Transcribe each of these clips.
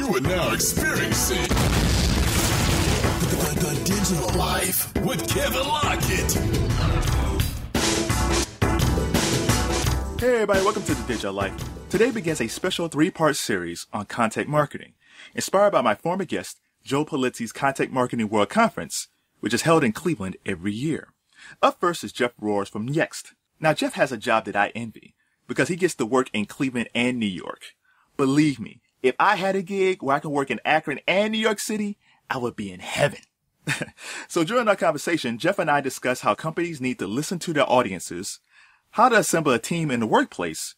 You are now experiencing the digital life with Kevin Lockett. Hey everybody, welcome to the Digital Life. Today begins a special 3-part series on content marketing, inspired by my former guest, Joe Polizzi's Content Marketing World Conference, which is held in Cleveland every year. Up first is Jeff Rohrs from Yext. Now Jeff has a job that I envy, because he gets to work in Cleveland and New York. Believe me, if I had a gig where I could work in Akron and New York City, I would be in heaven. So during our conversation, Jeff and I discussed how companies need to listen to their audiences, how to assemble a team in the workplace,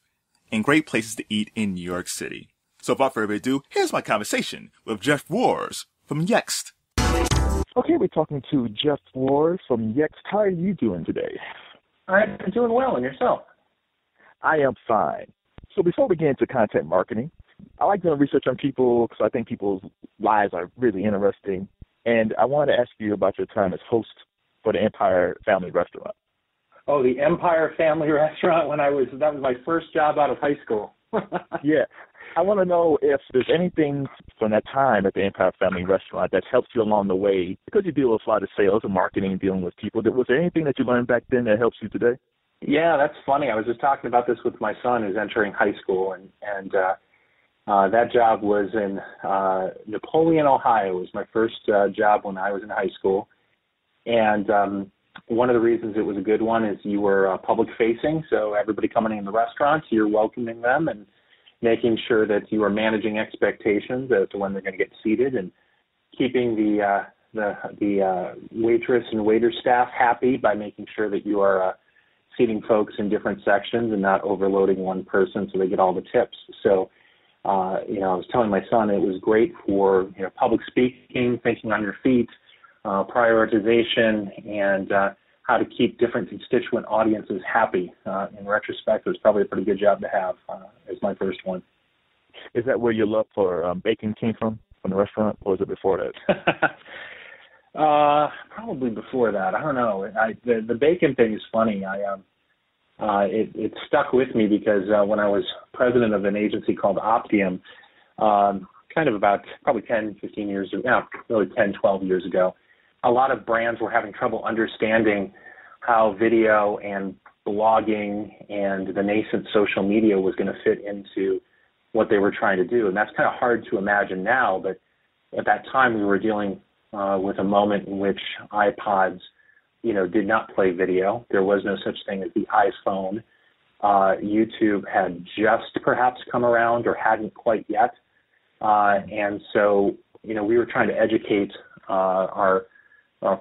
and great places to eat in New York City. So without further ado, here's my conversation with Jeff Rohrs from Yext. Okay, we're talking to Jeff Rohrs from Yext. How are you doing today? I'm doing well, and yourself? I am fine. So before we get into content marketing, I like doing research on people because I think people's lives are really interesting. And I wanted to ask you about your time as host for the Empire Family Restaurant. Oh, the Empire Family Restaurant that was my first job out of high school. Yeah. I want to know if there's anything from that time at the Empire Family Restaurant that's helped you along the way, because you deal with a lot of sales and marketing and dealing with people. Was there anything that you learned back then that helps you today? Yeah, that's funny. I was just talking about this with my son who's entering high school, and that job was in Napoleon, Ohio. It was my first job when I was in high school. And one of the reasons it was a good one is you were public-facing, so everybody coming in the restaurant, you're welcoming them and making sure that you are managing expectations as to when they're going to get seated and keeping the waitress and waiter staff happy by making sure that you are seating folks in different sections and not overloading one person so they get all the tips. So, I was telling my son it was great for public speaking, thinking on your feet, prioritization, and how to keep different constituent audiences happy. In retrospect, it was probably a pretty good job to have as my first one. Is that where your love for bacon came from the restaurant, or was it before that? Probably before that. I don't know. The bacon thing is funny. It stuck with me because when I was president of an agency called Optium, kind of about probably 10, 15 years ago, really 10, 12 years ago, a lot of brands were having trouble understanding how video and blogging and the nascent social media was going to fit into what they were trying to do. And that's kind of hard to imagine now, but at that time we were dealing with a moment in which iPods, did not play video. There was no such thing as the iPhone. YouTube had just perhaps come around or hadn't quite yet. And so, we were trying to educate our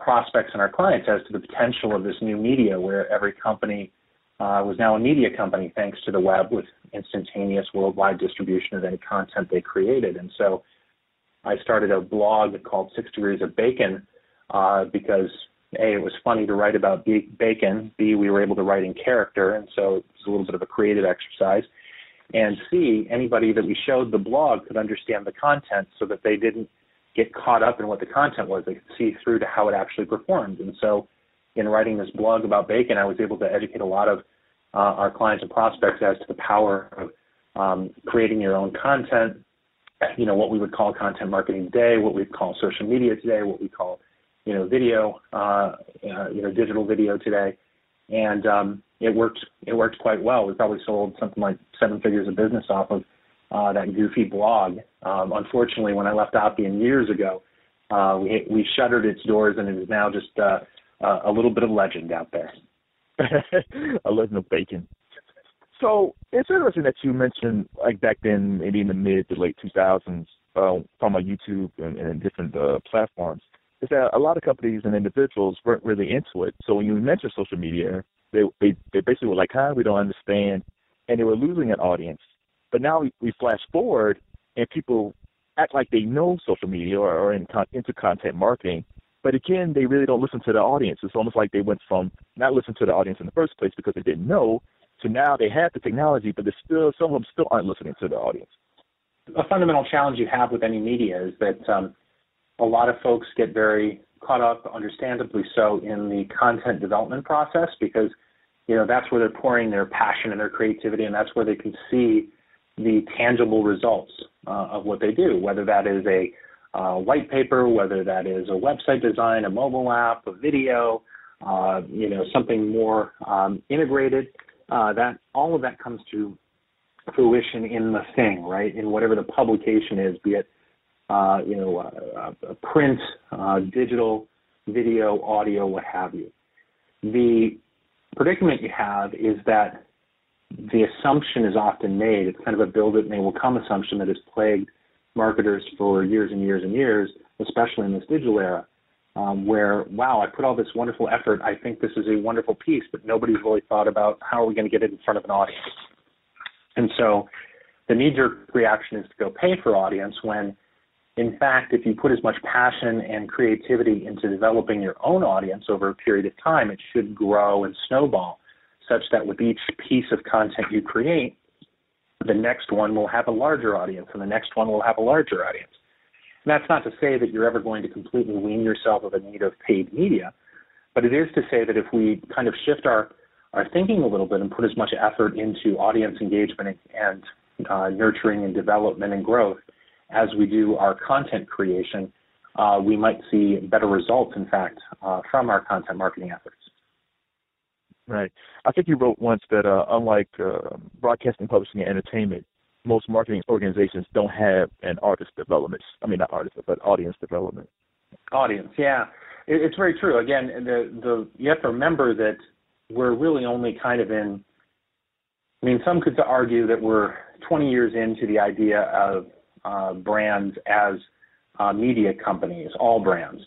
prospects and our clients as to the potential of this new media where every company was now a media company thanks to the web with instantaneous worldwide distribution of any content they created. And so I started a blog called 6 Degrees of Bacon because, A, it was funny to write about bacon, B, we were able to write in character, and so it was a little bit of a creative exercise, and C, anybody that we showed the blog could understand the content so that they didn't get caught up in what the content was. They could see through to how it actually performed. And so in writing this blog about bacon, I was able to educate a lot of our clients and prospects as to the power of creating your own content, what we would call content marketing today, what we'd call social media today, what we call, video, digital video today. And it worked quite well. We probably sold something like 7 figures of business off of that goofy blog. Unfortunately, when I left Optium years ago, we shuttered its doors, and it is now just a little bit of legend out there. A legend of bacon. So it's interesting that you mentioned, like back then, maybe in the mid to late 2000s, talking about YouTube and different platforms, is that a lot of companies and individuals weren't really into it. So when you mentioned social media, they basically were like, we don't understand, and they were losing an audience. But now we flash forward, and people act like they know social media or into content marketing. But again, they really don't listen to the audience. It's almost like they went from not listening to the audience in the first place because they didn't know, to now they have the technology, but some of them still aren't listening to the audience. A fundamental challenge you have with any media is that a lot of folks get very caught up, understandably so, in the content development process because, that's where they're pouring their passion and their creativity, and that's where they can see the tangible results. of what they do, whether that is a white paper, whether that is a website design, a mobile app, a video, something more integrated. That all of that comes to fruition in the thing, right? In whatever the publication is, be it print, digital, video, audio, what have you. The predicament you have is that the assumption is often made. It's kind of a build it and they will come assumption that has plagued marketers for years and years and years, especially in this digital era, where, wow, I put all this wonderful effort. I think this is a wonderful piece, but nobody's really thought about how are we going to get it in front of an audience. And so the knee-jerk reaction is to go pay for audience when, in fact, if you put as much passion and creativity into developing your own audience over a period of time, it should grow and snowball such that with each piece of content you create, the next one will have a larger audience and the next one will have a larger audience. And that's not to say that you're ever going to completely wean yourself of the need of paid media, but it is to say that if we kind of shift our thinking a little bit and put as much effort into audience engagement and nurturing and development and growth as we do our content creation, we might see better results, in fact, from our content marketing efforts. Right. I think you wrote once that unlike broadcasting, publishing, and entertainment, most marketing organizations don't have an audience development. But audience development. Audience, yeah. It's very true. Again, you have to remember that we're really only kind of some could argue that we're 20 years into the idea of brands as media companies, all brands.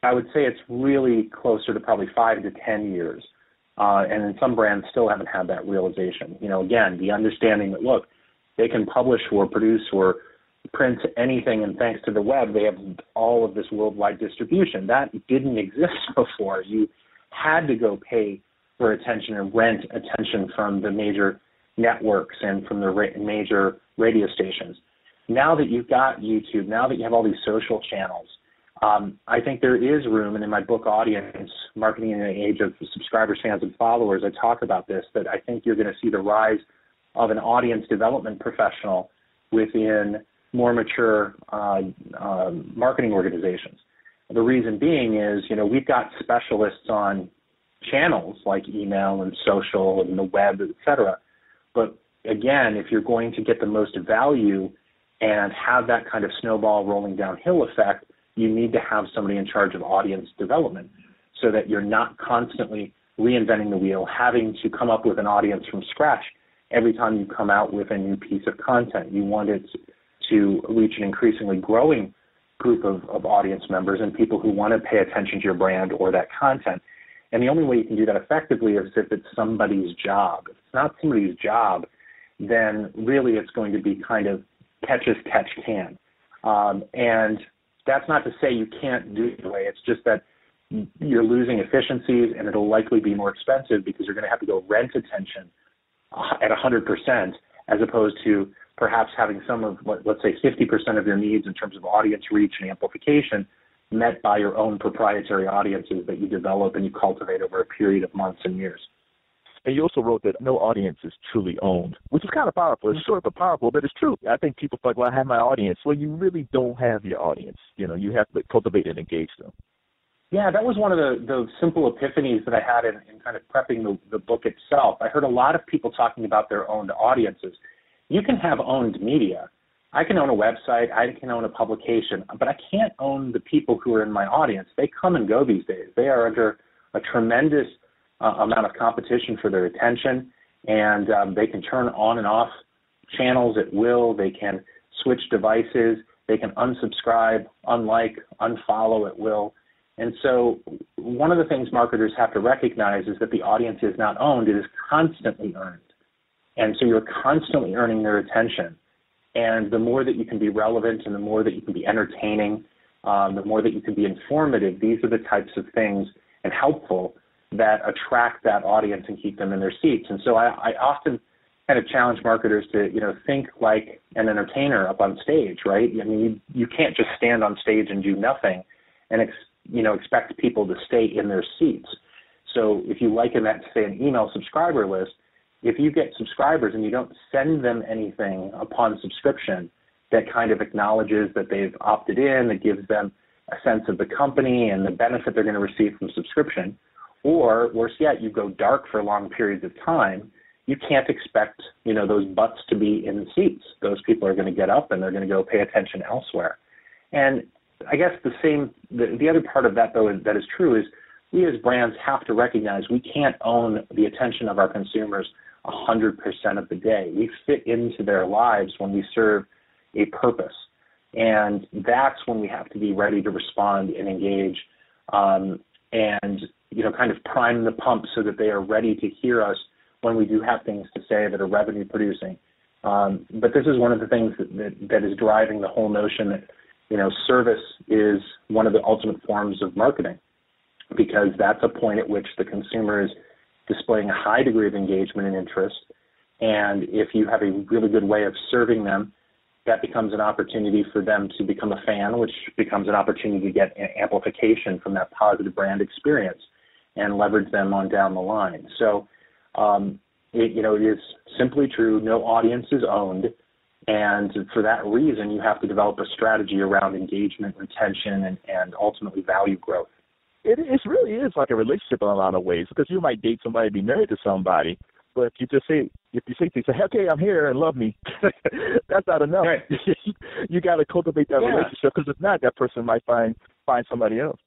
I would say it's really closer to probably 5 to 10 years. And then some brands still haven't had that realization. Again, the understanding that, look, they can publish or produce or print anything, and thanks to the web, they have all of this worldwide distribution. That didn't exist before. You had to go pay for attention and rent attention from the major networks and from the major radio stations. Now that you've got YouTube, now that you have all these social channels, I think there is room, and in my book, Audience, Marketing in an Age of Subscribers, Fans, and Followers, I talk about this, that I think you're going to see the rise of an audience development professional within more mature marketing organizations. The reason being is, we've got specialists on channels like email and social and the web, et cetera. But again, if you're going to get the most value and have that kind of snowball rolling downhill effect, you need to have somebody in charge of audience development so that you're not constantly reinventing the wheel, having to come up with an audience from scratch every time you come out with a new piece of content. You want it to reach an increasingly growing group of audience members and people who want to pay attention to your brand or that content. And the only way you can do that effectively is if it's somebody's job. If it's not somebody's job, then really it's going to be kind of catch as catch can. And that's not to say you can't do it the way. It's just that you're losing efficiencies, and it'll likely be more expensive because you're going to have to go rent attention at 100%, as opposed to perhaps having some of, let's say, 50% of your needs in terms of audience reach and amplification met by your own proprietary audiences that you develop and you cultivate over a period of months and years. And you also wrote that no audience is truly owned, which is kind of powerful. It's short but powerful, but it's true. I think people think, well, I have my audience. Well, you really don't have your audience. You have to cultivate and engage them. Yeah, that was one of the simple epiphanies that I had in kind of prepping the book itself. I heard a lot of people talking about their owned audiences. You can have owned media. I can own a website. I can own a publication, but I can't own the people who are in my audience. They come and go these days. They are under a tremendous amount of competition for their attention, and they can turn on and off channels at will. They can switch devices. They can unsubscribe, unlike, unfollow at will. And so one of the things marketers have to recognize is that the audience is not owned. It is constantly earned. And so you're constantly earning their attention. And the more that you can be relevant and the more that you can be entertaining, the more that you can be informative, these are the types of things and helpful that attract that audience and keep them in their seats. And so I often kind of challenge marketers to, think like an entertainer up on stage, right? I mean, you can't just stand on stage and do nothing and expect people to stay in their seats. So if you liken that to, say, an email subscriber list, if you get subscribers and you don't send them anything upon subscription, that kind of acknowledges that they've opted in, that gives them a sense of the company and the benefit they're going to receive from subscription. Or worse yet, you go dark for long periods of time. You can't expect, those butts to be in seats. Those people are going to get up and they're going to go pay attention elsewhere. And I guess the other part of that, though, that is true is we as brands have to recognize we can't own the attention of our consumers 100% of the day. We fit into their lives when we serve a purpose. And that's when we have to be ready to respond and engage and, kind of prime the pump so that they are ready to hear us when we do have things to say that are revenue producing. But this is one of the things that is driving the whole notion that, service is one of the ultimate forms of marketing, because that's a point at which the consumer is displaying a high degree of engagement and interest. And if you have a really good way of serving them, that becomes an opportunity for them to become a fan, which becomes an opportunity to get amplification from that positive brand experience and leverage them on down the line. So, it is simply true. No audience is owned. And for that reason, you have to develop a strategy around engagement, retention, and ultimately value growth. It really is like a relationship in a lot of ways, because you might date somebody, be married to somebody, but if you say things like, "Okay, I'm here and love me," that's not enough. Right. You got to cultivate that relationship, because if not, that person might find somebody else.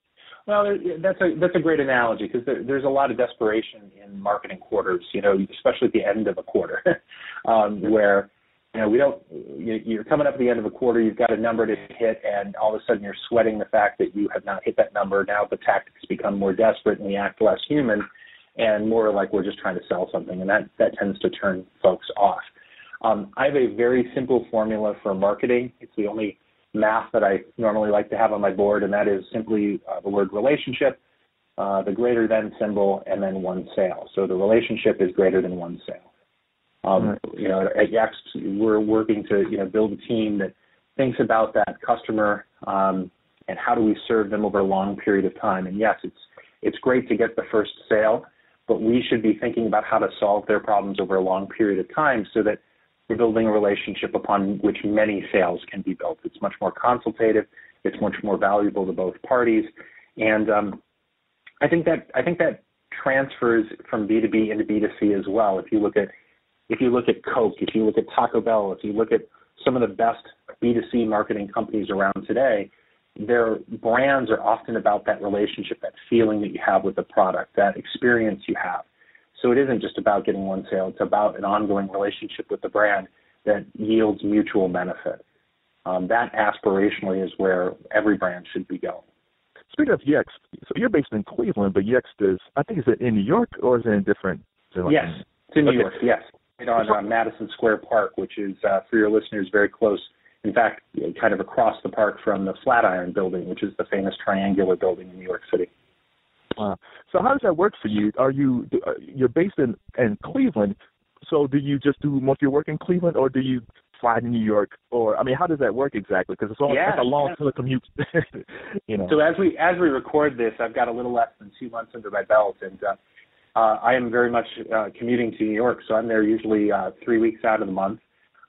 Well, that's a great analogy, because there's a lot of desperation in marketing quarters, especially at the end of a quarter, where you're coming up at the end of a quarter, you've got a number to hit, and all of a sudden you're sweating the fact that you have not hit that number. Now the tactics become more desperate and we act less human and more like we're just trying to sell something, and that tends to turn folks off. I have a very simple formula for marketing. It's the only math that I normally like to have on my board, and that is simply the word relationship, the greater than symbol, and then one sale. So the relationship is greater than one sale. At Yext, we're working to, build a team that thinks about that customer and how do we serve them over a long period of time. And yes, it's great to get the first sale, but we should be thinking about how to solve their problems over a long period of time so that we're building a relationship upon which many sales can be built. It's much more consultative. It's much more valuable to both parties. And I think that transfers from B2B into B2C as well. If you look at Coke, if you look at Taco Bell, if you look at some of the best B2C marketing companies around today, their brands are often about that relationship, that feeling that you have with the product, that experience you have. So it isn't just about getting one sale. It's about an ongoing relationship with the brand that yields mutual benefit. That aspirationally is where every brand should be going. Speaking of Yext, so you're based in Cleveland, but Yext is it in New York or is it in different? Yes, it's in New York, yes. Right on Madison Square Park, which is, for your listeners, very close. In fact, kind of across the park from the Flatiron Building, which is the famous triangular building in New York City. So how does that work for you? You're based in Cleveland, so do you just do most of your work in Cleveland, or do you fly to New York? Or, how does that work exactly? Because it's a long commute. So as we record this, I've got a little less than 2 months under my belt, and I am very much commuting to New York, so I'm there usually 3 weeks out of the month.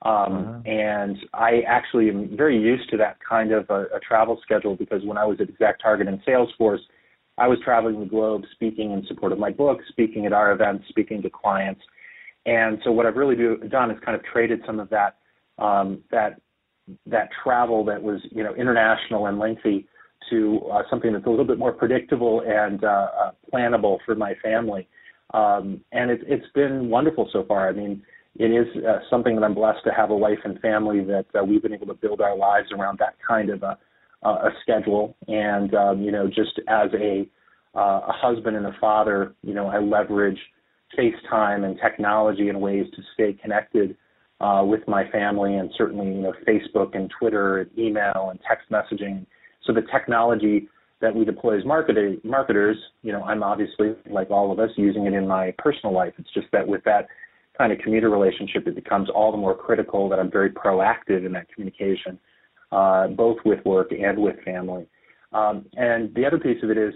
And I actually am very used to that kind of a travel schedule, because when I was at ExactTarget and Salesforce, I was traveling the globe speaking in support of my book, speaking at our events, speaking to clients. And so what I've really done is kind of traded some of that travel that was international and lengthy to something that's a little bit more predictable and plannable for my family. And it's been wonderful so far. It is something that I'm blessed to have a wife and family that we've been able to build our lives around that kind of a schedule. And, just as a husband and a father, I leverage FaceTime and technology in ways to stay connected with my family, and certainly, Facebook and Twitter and email and text messaging. So the technology that we deploy as marketers, I'm obviously, like all of us, using it in my personal life. It's just that with that kind of commuter relationship, it becomes all the more critical that I'm very proactive in that communication, both with work and with family. And the other piece of it is,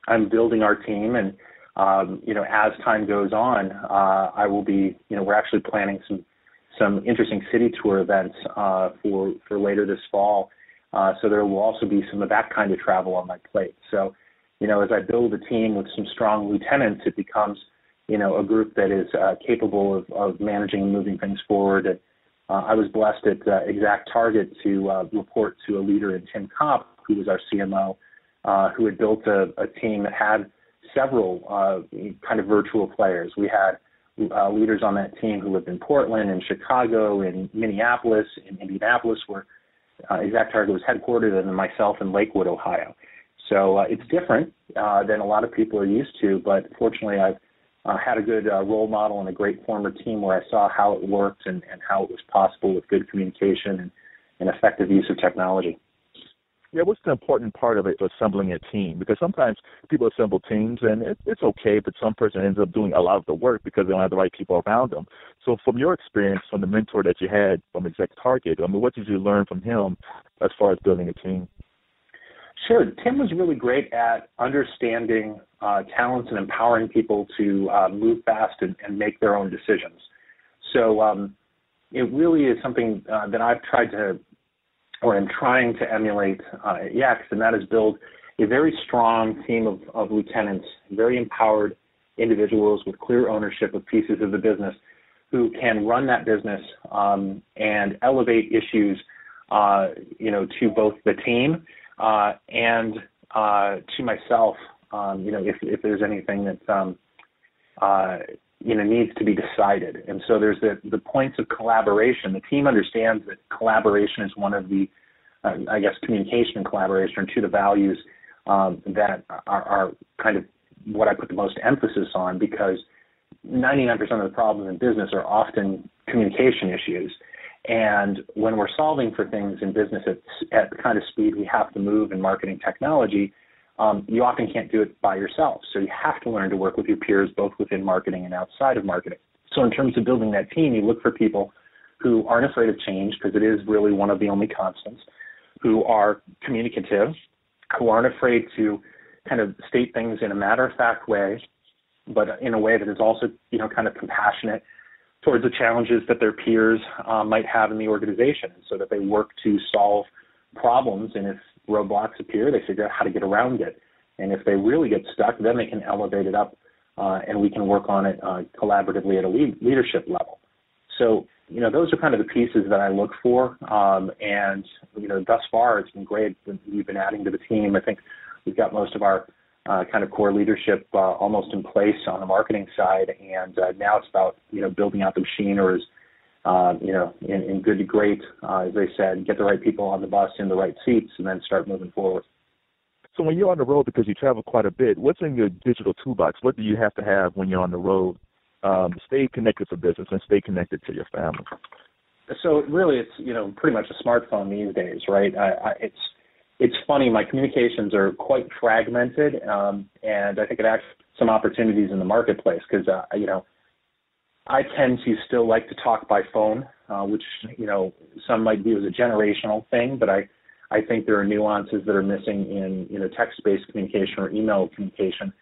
I'm building our team, and, as time goes on, I will be, we're actually planning some some interesting city tour events for later this fall. So there will also be some of that kind of travel on my plate. So, as I build a team with some strong lieutenants, it becomes, a group that is capable of managing and moving things forward. And I was blessed at ExactTarget to report to a leader in Tim Kopp, who was our CMO, who had built a team that had several kind of virtual players. We had leaders on that team who lived in Portland, in Chicago, in Minneapolis, in Indianapolis, where ExactTarget was headquartered, and then myself in Lakewood, Ohio. So it's different than a lot of people are used to, but fortunately I've had a good role model and a great former team where I saw how it worked and how it was possible with good communication and effective use of technology. Yeah, what's the important part of it, assembling a team? Because sometimes people assemble teams, and it's okay, but some person ends up doing a lot of the work because they don't have the right people around them. So from your experience, from the mentor that you had from ExactTarget, what did you learn from him as far as building a team? Sure. Tim was really great at understanding talents and empowering people to move fast and make their own decisions. So it really is something that I've tried to, or am trying to emulate at Yext, and that is build a very strong team of lieutenants, very empowered individuals with clear ownership of pieces of the business who can run that business and elevate issues, to both the team and to myself, if there's anything that, needs to be decided. And so there's the points of collaboration. The team understands that collaboration is one of the, communication and collaboration are two of the values that are kind of what I put the most emphasis on, because 99% of the problems in business are often communication issues. And when we're solving for things in business at the kind of speed we have to move in marketing technology, you often can't do it by yourself. So you have to learn to work with your peers, both within marketing and outside of marketing. So in terms of building that team, you look for people who aren't afraid of change, because it is really one of the only constants, who are communicative, who aren't afraid to kind of state things in a matter-of-fact way, but in a way that is also, kind of compassionate towards the challenges that their peers might have in the organization, so that they work to solve problems, and if roadblocks appear, they figure out how to get around it. And if they really get stuck, then they can elevate it up, and we can work on it collaboratively at a leadership level. So, those are kind of the pieces that I look for, and, thus far it's been great. We've been adding to the team. I think we've got most of our kind of core leadership almost in place on the marketing side, and now it's about, building out the machine, or in good to great, as they said, get the right people on the bus in the right seats, and then start moving forward. So when you're on the road, because you travel quite a bit, what's in your digital toolbox? What do you have to have when you're on the road to stay connected to business and stay connected to your family? So really it's, pretty much a smartphone these days, right? It's funny, my communications are quite fragmented, and I think it has some opportunities in the marketplace, because, I tend to still like to talk by phone, which, some might view as a generational thing, but I think there are nuances that are missing in, text-based communication or email communication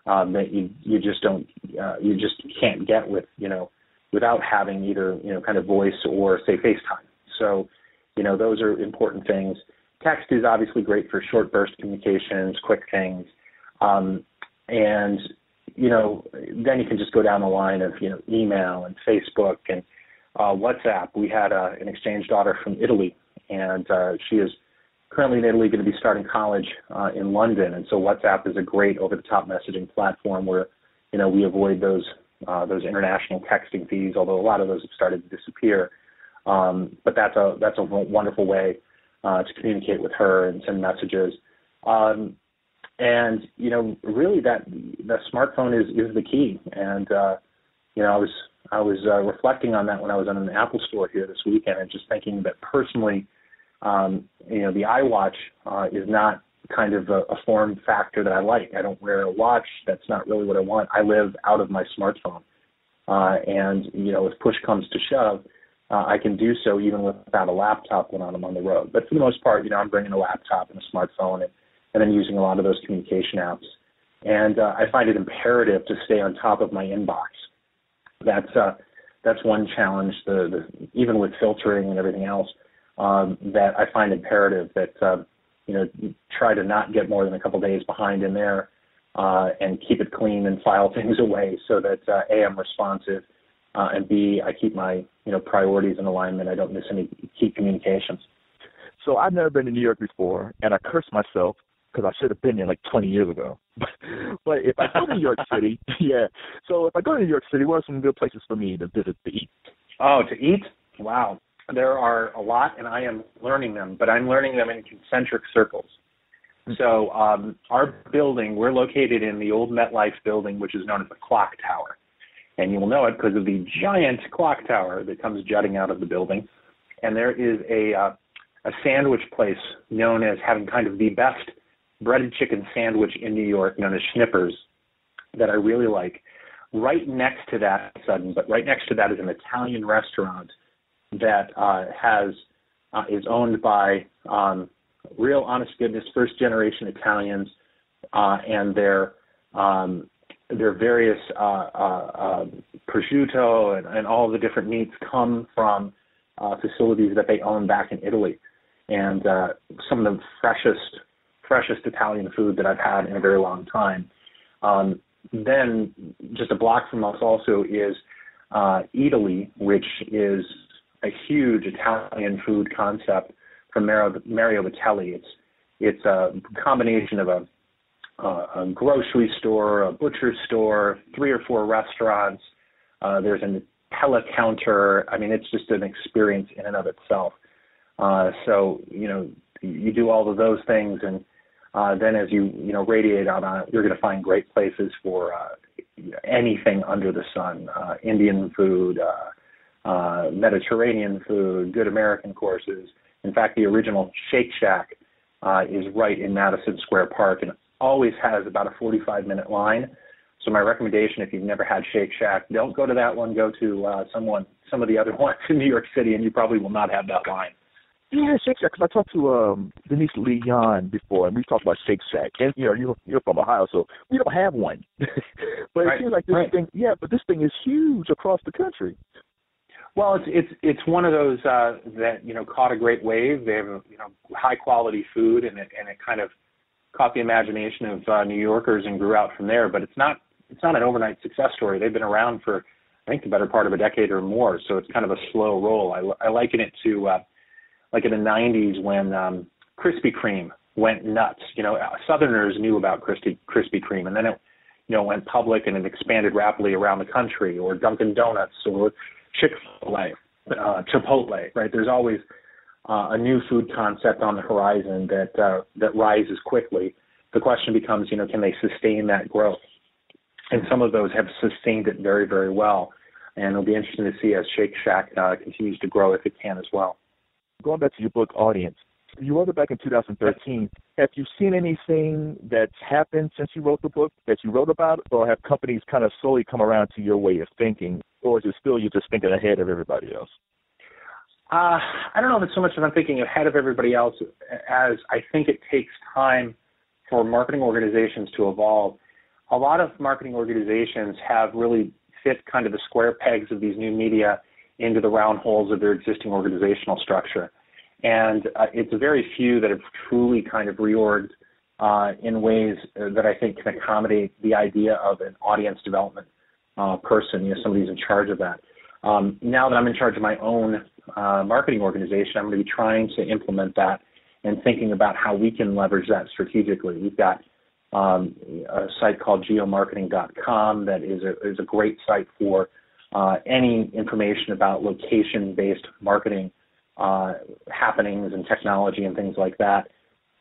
that you just can't get with, without having either, kind of voice or, say, FaceTime. So, those are important things. Text is obviously great for short burst communications, quick things. And, then you can just go down the line of, email and Facebook and WhatsApp. We had an exchange daughter from Italy, and she is currently in Italy, going to be starting college in London. And so WhatsApp is a great over-the-top messaging platform where, we avoid those international texting fees, although a lot of those have started to disappear. But that's a wonderful way to communicate with her and send messages. And, really the smartphone is the key. And, I was reflecting on that when I was in an Apple store here this weekend, and just thinking that personally, the iWatch is not kind of a form factor that I like. I don't wear a watch. That's not really what I want. I live out of my smartphone. And, if push comes to shove, I can do so even without a laptop when I'm on the road. But for the most part, I'm bringing a laptop and a smartphone and then using a lot of those communication apps. And I find it imperative to stay on top of my inbox. That's that's one challenge. Even with filtering and everything else, that I find imperative that try to not get more than a couple days behind in there, and keep it clean and file things away so that A, I'm responsive, and B, I keep my priorities in alignment. I don't miss any key communications. So I've never been to New York before, and I curse myself because I should have been there like 20 years ago. But if I go to New York City, so if I go to New York City, what are some good places for me to visit to eat? Oh, to eat? Wow. There are a lot, and I am learning them, but I'm learning them in concentric circles. So our building, we're located in the old MetLife building, which is known as the Clock Tower. And you will know it because of the giant clock tower that comes jutting out of the building. And there is a sandwich place known as having kind of the best breaded chicken sandwich in New York, known as Schnippers, that I really like. Right next to that is an Italian restaurant that is owned by real honest goodness first generation Italians, and their various prosciutto and all the different meats come from facilities that they own back in Italy, and some of the freshest Italian food that I've had in a very long time. Then just a block from us also is Italy, which is a huge Italian food concept from Mario Battelli. It's a combination of a grocery store, a butcher store, 3 or 4 restaurants. There's a Nutella counter. I mean, it's just an experience in and of itself. So you do all of those things, and then as you radiate out on it, you're going to find great places for anything under the sun: Indian food, Mediterranean food, good American courses. In fact, the original Shake Shack is right in Madison Square Park, and always has about a 45-minute line. So my recommendation, if you've never had Shake Shack, don't go to that one. Go to some of the other ones in New York City, and you probably will not have that line. Yeah, Shake Shack, because I talked to Denise Leon before, and we talked about Shake Shack. And, you're from Ohio, so we don't have one. But it seems like this thing, but this thing is huge across the country. Well, it's one of those that caught a great wave. They have high quality food, and it kind of caught the imagination of New Yorkers and grew out from there. But it's not an overnight success story. They've been around for, I think, the better part of a decade or more. So it's kind of a slow roll. I liken it to like in the 90s when Krispy Kreme went nuts. Southerners knew about Krispy Kreme, and then it went public and it expanded rapidly around the country, or Dunkin' Donuts, or Chick-fil-A, Chipotle, right? There's always a new food concept on the horizon that rises quickly. The question becomes, can they sustain that growth? And some of those have sustained it very, very well. And it'll be interesting to see as Shake Shack continues to grow, if it can as well. Going back to your book, Audience, you wrote it back in 2013. Have you seen anything that's happened since you wrote the book that you wrote about, or have companies kind of slowly come around to your way of thinking, or is it still you're just thinking ahead of everybody else? I don't know if it's so much that I'm thinking ahead of everybody else as I think it takes time for marketing organizations to evolve. A lot of marketing organizations have really fit kind of the square pegs of these new media into the round holes of their existing organizational structure. And it's very few that have truly kind of reorged in ways that I think can accommodate the idea of an audience development person, somebody's in charge of that. Now that I'm in charge of my own marketing organization, I'm going to be trying to implement that and thinking about how we can leverage that strategically. We've got a site called geomarketing.com that is a great site for any information about location-based marketing happenings and technology and things like that.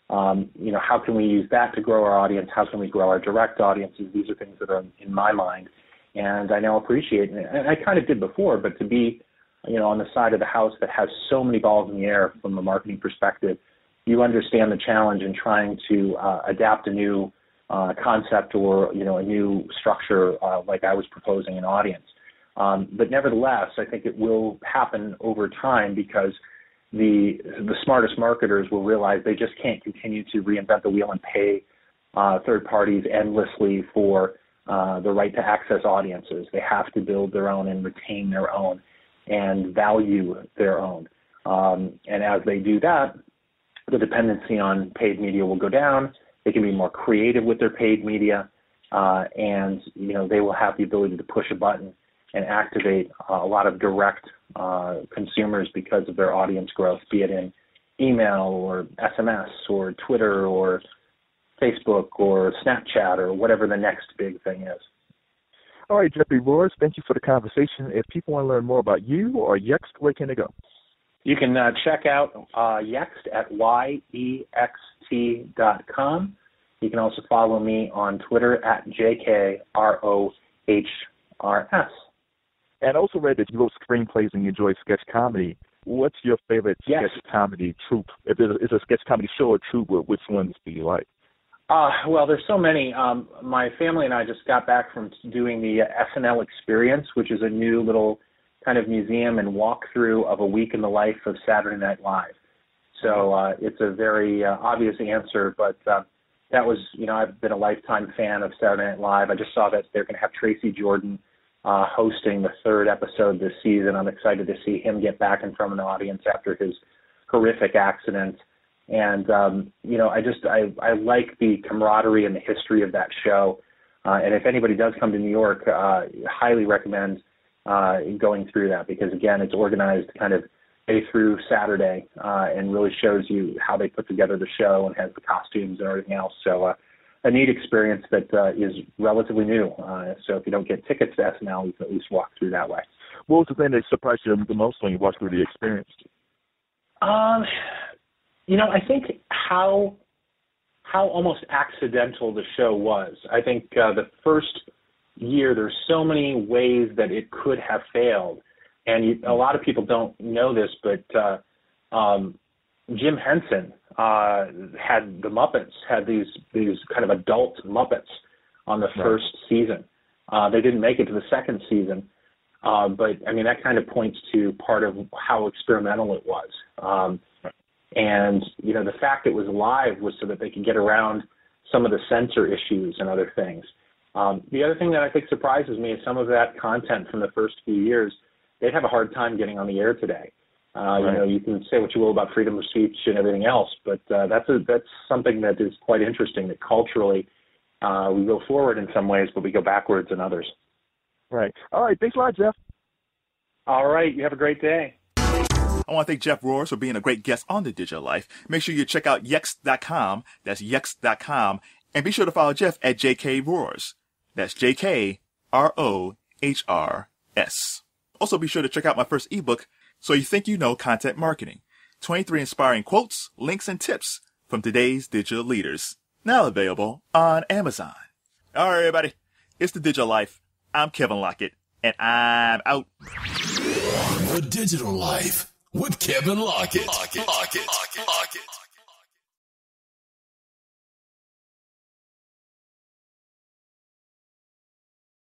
How can we use that to grow our audience? How can we grow our direct audiences? These are things that are in my mind, and I now appreciate it. And I kind of did before, but to be, on the side of the house that has so many balls in the air from a marketing perspective, you understand the challenge in trying to adapt a new concept or, a new structure like I was proposing an audience. But nevertheless, I think it will happen over time because the smartest marketers will realize they just can't continue to reinvent the wheel and pay third parties endlessly for the right to access audiences. They have to build their own and retain their own and value their own. And as they do that, the dependency on paid media will go down. They can be more creative with their paid media, and they will have the ability to push a button and activate a lot of direct consumers because of their audience growth, be it in email or SMS or Twitter or Facebook or Snapchat or whatever the next big thing is. All right, Jeffrey Rohrs, thank you for the conversation. If people want to learn more about you or Yext, where can they go? You can check out Yext at yext.com. You can also follow me on Twitter at JKROHRS. And I also read that you wrote screenplays and you enjoy sketch comedy. What's your favorite sketch comedy troupe? If it's a sketch comedy show or troupe, which ones do you like? Well, there's so many. My family and I just got back from doing the SNL Experience, which is a new little kind of museum and walkthrough of a week in the life of Saturday Night Live. So it's a very obvious answer, but that was, I've been a lifetime fan of Saturday Night Live. I just saw that they're going to have Tracy Jordan hosting the third episode this season. I'm excited to see him get back in front of an audience after his horrific accident. And, I like the camaraderie and the history of that show. And if anybody does come to New York, highly recommend going through that because, again, it's organized kind of day through Saturday and really shows you how they put together the show and has the costumes and everything else. So a neat experience that is relatively new. So if you don't get tickets to SNL, you can at least walk through that way. What was the thing that surprised you the most when you walked through the experience? I think how almost accidental the show was. I think the first year there's so many ways that it could have failed. And a lot of people don't know this, but Jim Henson had the Muppets, had these kind of adult Muppets on the first season. They didn't make it to the second season, but, that kind of points to part of how experimental it was. And, the fact it was live was so that they could get around some of the censor issues and other things. The other thing that I think surprises me is some of that content from the first few years, they'd have a hard time getting on the air today. Right. You can say what you will about freedom of speech and everything else, but that's something that is quite interesting, that culturally we go forward in some ways, but we go backwards in others. Right. All right. Thanks a lot, Jeff. All right. You have a great day. I want to thank Jeff Rohrs for being a great guest on The Digital Life. Make sure you check out Yext.com. That's Yext.com. And be sure to follow Jeff at JK Rohrs. That's JKROHRS. Also, be sure to check out my first ebook, So You Think You Know Content Marketing. 23 inspiring quotes, links, and tips from today's digital leaders. Now available on Amazon. All right, everybody. It's The Digital Life. I'm Kevin Lockett, and I'm out. The Digital Life with Kevin Lockett.